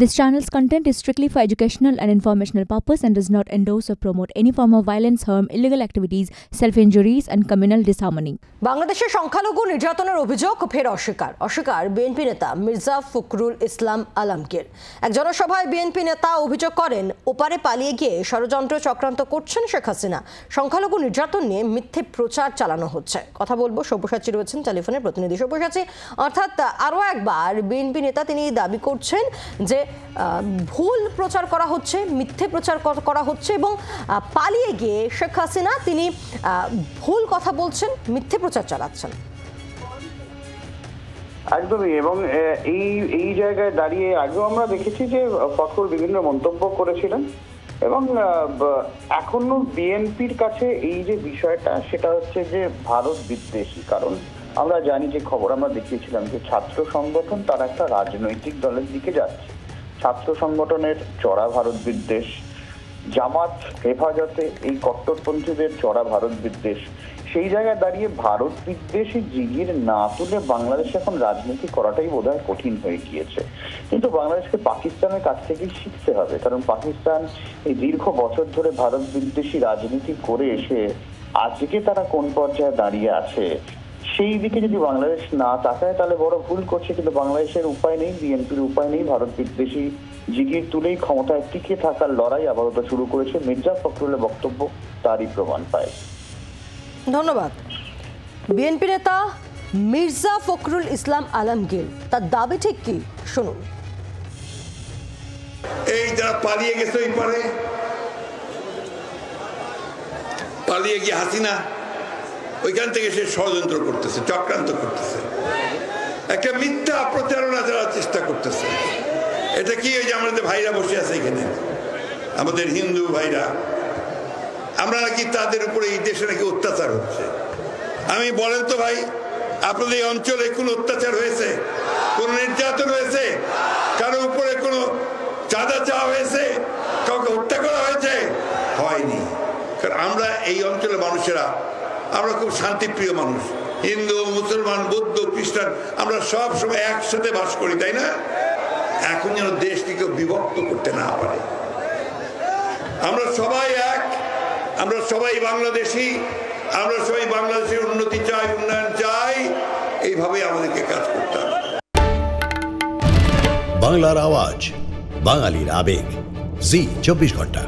This channel's content is strictly for educational and informational purpose and does not endorse or promote any form of violence, harm, illegal activities, self-injuries and communal disharmony. বাংলাদেশের সংখ্যালঘু নির্যাতনের অভিযোগ ফের অস্বীকার BNP নেতা মির্জা ফখরুল ইসলাম আলমগীর। এক জনসভায় BNP নেতা অভিযোগ করেন ওপারে পালিয়ে গিয়ে ষড়যন্ত্র চক্রান্ত করছেন শেখ হাসিনা। সংখ্যালঘু নির্যাতন নিয়ে মিথ্যে প্রচার চালানো হচ্ছে। কথা বলবো সব্যসাচী রয়েছেন টেলিফোনে প্রতিনিধি সব্যসাচী। অর্থাৎ আরও একবার বিএনপি নেতা তিনি দাবি করছেন যে ভুল প্রচার করা হচ্ছে, মিথ্যে প্রচার করা হচ্ছে এবং পালিয়ে গিয়ে শেখ হাসিনা তিনি ভুল কথা বলছেন, মিথ্যে প্রচার চালাচ্ছেন। একদমই, এবং এই জায়গায় দাঁড়িয়ে আগেও আমরা দেখেছি যে ফখরুল বিভিন্ন মন্তব্য করেছিলেন এবং এখনো বিএনপির কাছে এই যে বিষয়টা সেটা হচ্ছে যে ভারত বিদ্বেষী। কারণ আমরা জানি যে খবর আমরা দেখিয়েছিলাম যে ছাত্র সংগঠন তারা একটা রাজনৈতিক দলের দিকে যাচ্ছে। ছাত্র সংগঠনের চড়া ভারত বিদ্বেষ, জামাত হেফাজতে এই কট্টরপন্থীদের চড়া ভারত বিদ্বেষ, সেই জায়গায় দাঁড়িয়ে ভারত বিদ্বেষী জিগির না তুলে বাংলাদেশে এখন রাজনীতি করাটাই বোধহয় কঠিন হয়ে গিয়েছে। কিন্তু বাংলাদেশকে পাকিস্তানের কাছ থেকেই শিখতে হবে, কারণ পাকিস্তান এই দীর্ঘ বছর ধরে ভারত বিদ্বেষী রাজনীতি করে এসে আজকে তারা কোন পর্যায়ে দাঁড়িয়ে আছে সেই দিকে যদি বাংলাদেশ না তাকায় তাহলে বড় ভুল করছে। কিন্তু বাংলাদেশের উপায় নেই, বিএনপির উপায় নেই, ভারত বিদ্বেষী জিগির তুলেই ক্ষমতায় টিকে থাকার লড়াই আপাতত শুরু করেছে। মির্জা ফখরুলের বক্তব্য তারই প্রমাণ পায়। ধন্যবাদ। বিএনপি নেতা মির্জা ফখরুল ইসলাম আলমগীর তার দাবি ঠিক কি শুনুন। এই যারা পালিয়ে গেছে ওই পারে, পালিয়ে গিয়ে হাসিনা ওইখান থেকে সে ষড়যন্ত্র করতেছে, চক্রান্ত করতেছে, একটা মিথ্যা প্রচারণা দেওয়ার চেষ্টা করতেছে। এটা কি ওই যে আমাদের ভাইরা বসে আছে এখানে, আমাদের হিন্দু ভাইরা, আমরা নাকি তাদের উপরে এই দেশে নাকি অত্যাচার হচ্ছে। আমি বলেন তো ভাই, আপনাদের এই অঞ্চলে কোনো অত্যাচার হয়েছে, কোন নির্যাতন হয়েছে, কারো উপরে কোনো চাঁদা চাওয়া হয়েছে, কাউকে হত্যা করা হয়েছে? হয়নি। কারণ আমরা এই অঞ্চলের মানুষেরা আমরা খুব শান্তিপ্রিয় মানুষ, হিন্দু মুসলমান বৌদ্ধ খ্রিস্টান আমরা সব সময় একসাথে বাস করি, তাই না? এখন যেন দেশকে কেউ বিভক্ত করতে না পারে। আমরা সবাই এক, আমরা সবাই বাংলাদেশি, আমরা সবাই বাংলাদেশের উন্নতি চাই, উন্নয়ন চাই, এইভাবে আমাদেরকে কাজ করতে হবে। বাংলার আওয়াজ, বাঙালির আবেগ, জি 24 ঘন্টা।